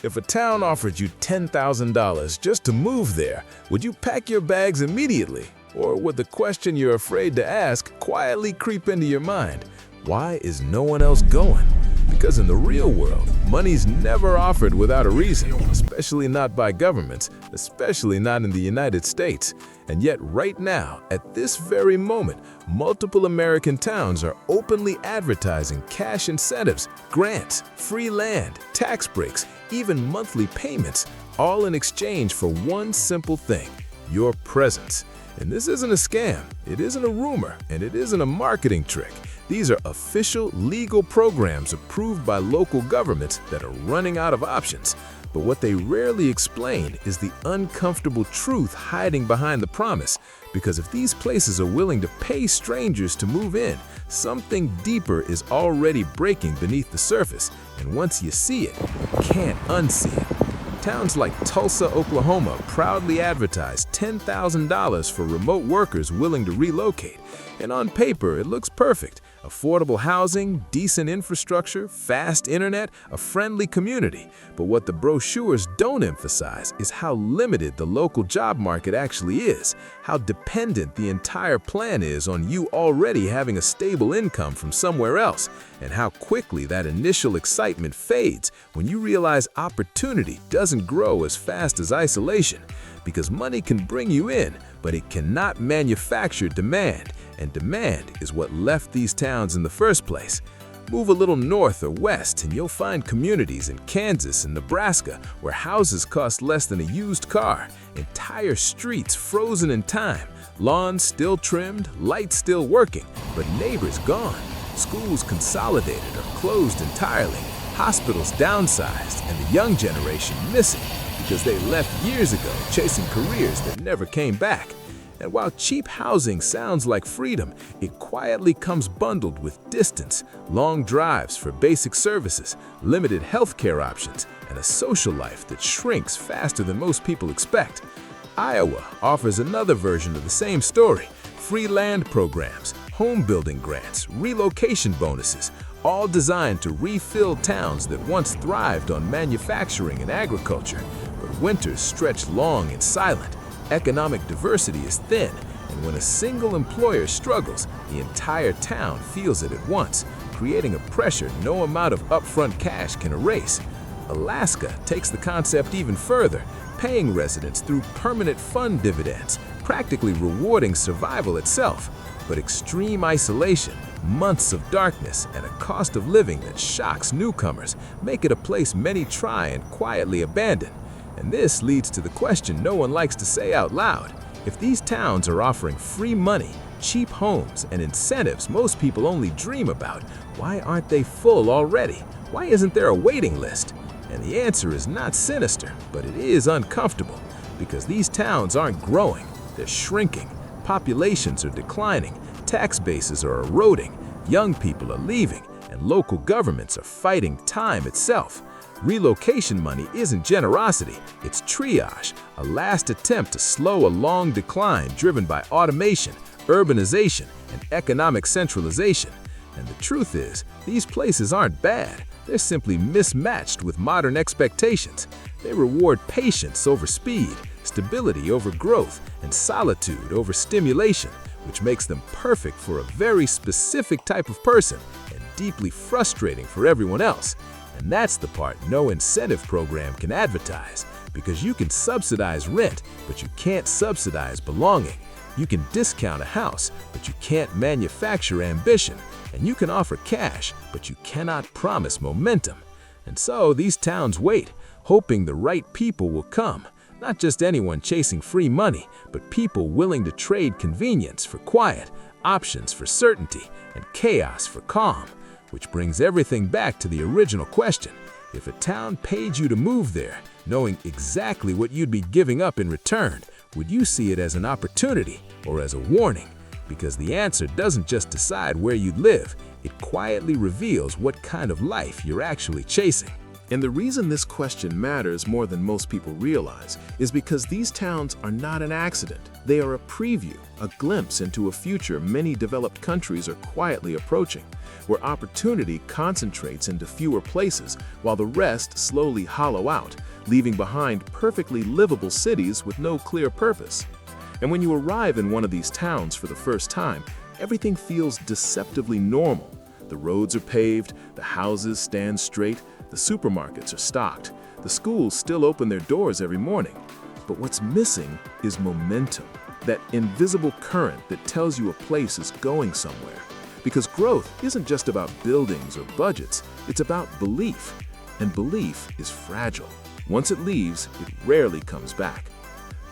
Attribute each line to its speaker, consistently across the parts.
Speaker 1: If a town offered you $10,000 just to move there, would you pack your bags immediately? Or would the question you're afraid to ask quietly creep into your mind? Why is no one else going? Because in the real world, money's never offered without a reason, especially not by governments, especially not in the United States. And yet right now, at this very moment, multiple American towns are openly advertising cash incentives, grants, free land, tax breaks, even monthly payments, all in exchange for one simple thing: your presence. And this isn't a scam, it isn't a rumor, and it isn't a marketing trick. These are official, legal programs approved by local governments that are running out of options. But what they rarely explain is the uncomfortable truth hiding behind the promise. Because if these places are willing to pay strangers to move in, something deeper is already breaking beneath the surface. And once you see it, you can't unsee it. Towns like Tulsa, Oklahoma proudly advertise $10,000 for remote workers willing to relocate. And on paper, it looks perfect. Affordable housing, decent infrastructure, fast internet, a friendly community. But what the brochures don't emphasize is how limited the local job market actually is, how dependent the entire plan is on you already having a stable income from somewhere else, and how quickly that initial excitement fades when you realize opportunity doesn't grow as fast as isolation. Because money can bring you in, but it cannot manufacture demand. And demand is what left these towns in the first place. Move a little north or west and you'll find communities in Kansas and Nebraska where houses cost less than a used car, entire streets frozen in time, lawns still trimmed, lights still working, but neighbors gone, schools consolidated or closed entirely, hospitals downsized, and the young generation missing because they left years ago chasing careers that never came back. And while cheap housing sounds like freedom, it quietly comes bundled with distance, long drives for basic services, limited healthcare options, and a social life that shrinks faster than most people expect. Iowa offers another version of the same story: free land programs, home building grants, relocation bonuses, all designed to refill towns that once thrived on manufacturing and agriculture. But winters stretch long and silent. Economic diversity is thin, and when a single employer struggles, the entire town feels it at once, creating a pressure no amount of upfront cash can erase. Alaska takes the concept even further, paying residents through permanent fund dividends, practically rewarding survival itself. But extreme isolation, months of darkness, and a cost of living that shocks newcomers make it a place many try and quietly abandon. And this leads to the question no one likes to say out loud. If these towns are offering free money, cheap homes, and incentives most people only dream about, why aren't they full already? Why isn't there a waiting list? And the answer is not sinister, but it is uncomfortable. Because these towns aren't growing, they're shrinking. Populations are declining, tax bases are eroding, young people are leaving, and local governments are fighting time itself. Relocation money isn't generosity, it's triage, a last attempt to slow a long decline driven by automation, urbanization, and economic centralization. And the truth is, these places aren't bad, they're simply mismatched with modern expectations. They reward patience over speed, stability over growth, and solitude over stimulation, which makes them perfect for a very specific type of person and deeply frustrating for everyone else. And that's the part no incentive program can advertise, because you can subsidize rent, but you can't subsidize belonging. You can discount a house, but you can't manufacture ambition. And you can offer cash, but you cannot promise momentum. And so these towns wait, hoping the right people will come. Not just anyone chasing free money, but people willing to trade convenience for quiet, options for certainty, and chaos for calm. Which brings everything back to the original question. If a town paid you to move there, knowing exactly what you'd be giving up in return, would you see it as an opportunity or as a warning? Because the answer doesn't just decide where you'd live, it quietly reveals what kind of life you're actually chasing.
Speaker 2: And the reason this question matters more than most people realize is because these towns are not an accident. They are a preview, a glimpse into a future many developed countries are quietly approaching, where opportunity concentrates into fewer places while the rest slowly hollow out, leaving behind perfectly livable cities with no clear purpose. And when you arrive in one of these towns for the first time, everything feels deceptively normal. The roads are paved, the houses stand straight, the supermarkets are stocked, the schools still open their doors every morning. But what's missing is momentum, that invisible current that tells you a place is going somewhere. Because growth isn't just about buildings or budgets, it's about belief. And belief is fragile. Once it leaves, it rarely comes back.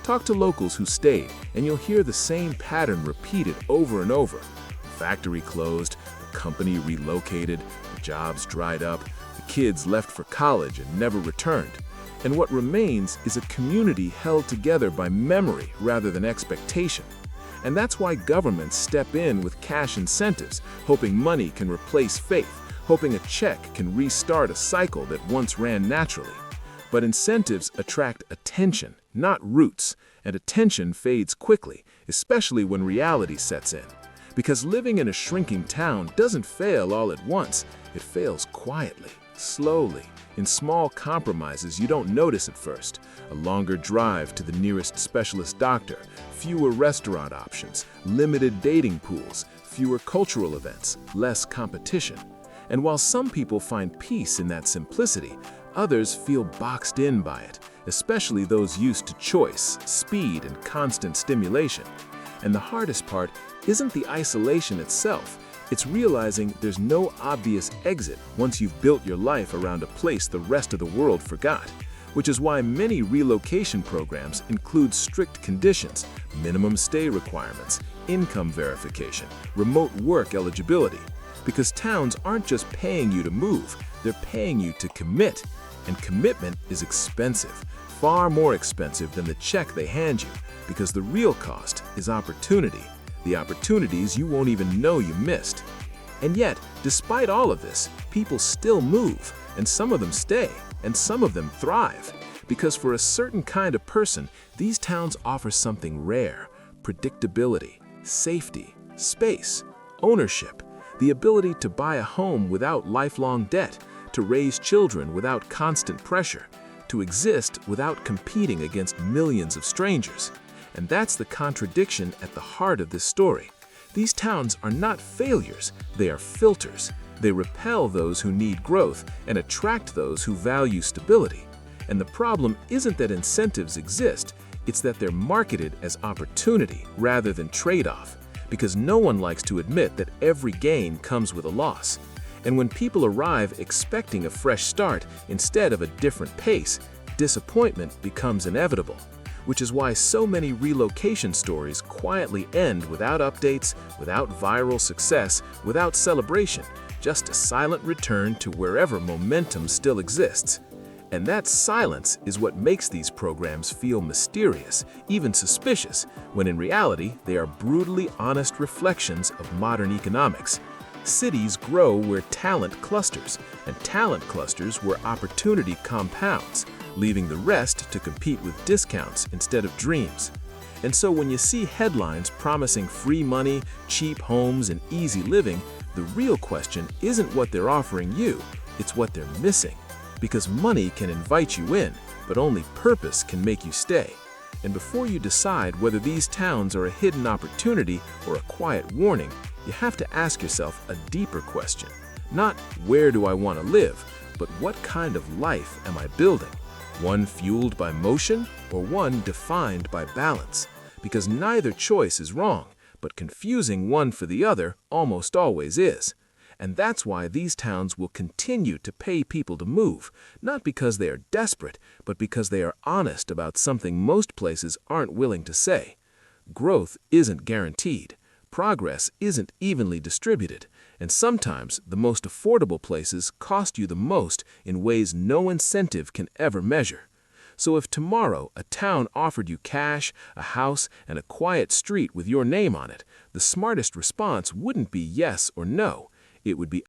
Speaker 2: Talk to locals who stayed, and you'll hear the same pattern repeated over and over. The factory closed, the company relocated, the jobs dried up, the kids left for college and never returned. And what remains is a community held together by memory rather than expectation. And that's why governments step in with cash incentives, hoping money can replace faith, hoping a check can restart a cycle that once ran naturally. But incentives attract attention, not roots, and attention fades quickly, especially when reality sets in. Because living in a shrinking town doesn't fail all at once, it fails quietly, slowly, in small compromises you don't notice at first. A longer drive to the nearest specialist doctor, fewer restaurant options, limited dating pools, fewer cultural events, less competition. And while some people find peace in that simplicity, others feel boxed in by it, especially those used to choice, speed, and constant stimulation. And the hardest part isn't the isolation itself. It's realizing there's no obvious exit once you've built your life around a place the rest of the world forgot. Which is why many relocation programs include strict conditions, minimum stay requirements, income verification, remote work eligibility. Because towns aren't just paying you to move, they're paying you to commit. And commitment is expensive, far more expensive than the check they hand you, because the real cost is opportunity, the opportunities you won't even know you missed. And yet, despite all of this, people still move, and some of them stay, and some of them thrive. Because for a certain kind of person, these towns offer something rare: predictability, safety, space, ownership, the ability to buy a home without lifelong debt, to raise children without constant pressure, to exist without competing against millions of strangers. And that's the contradiction at the heart of this story. These towns are not failures, they are filters. They repel those who need growth and attract those who value stability. And the problem isn't that incentives exist, it's that they're marketed as opportunity rather than trade-off. Because no one likes to admit that every gain comes with a loss. And when people arrive expecting a fresh start instead of a different pace, disappointment becomes inevitable. Which is why so many relocation stories quietly end without updates, without viral success, without celebration, just a silent return to wherever momentum still exists. And that silence is what makes these programs feel mysterious, even suspicious, when in reality they are brutally honest reflections of modern economics. Cities grow where talent clusters, and talent clusters where opportunity compounds, leaving the rest to compete with discounts instead of dreams. And so when you see headlines promising free money, cheap homes, and easy living, the real question isn't what they're offering you, it's what they're missing. Because money can invite you in, but only purpose can make you stay. And before you decide whether these towns are a hidden opportunity or a quiet warning, you have to ask yourself a deeper question. Not where do I want to live, but what kind of life am I building? One fueled by motion or one defined by balance? Because neither choice is wrong, but confusing one for the other almost always is. And that's why these towns will continue to pay people to move, not because they are desperate, but because they are honest about something most places aren't willing to say. Growth isn't guaranteed. Progress isn't evenly distributed. And sometimes the most affordable places cost you the most in ways no incentive can ever measure. So if tomorrow a town offered you cash, a house, and a quiet street with your name on it, the smartest response wouldn't be yes or no. It would be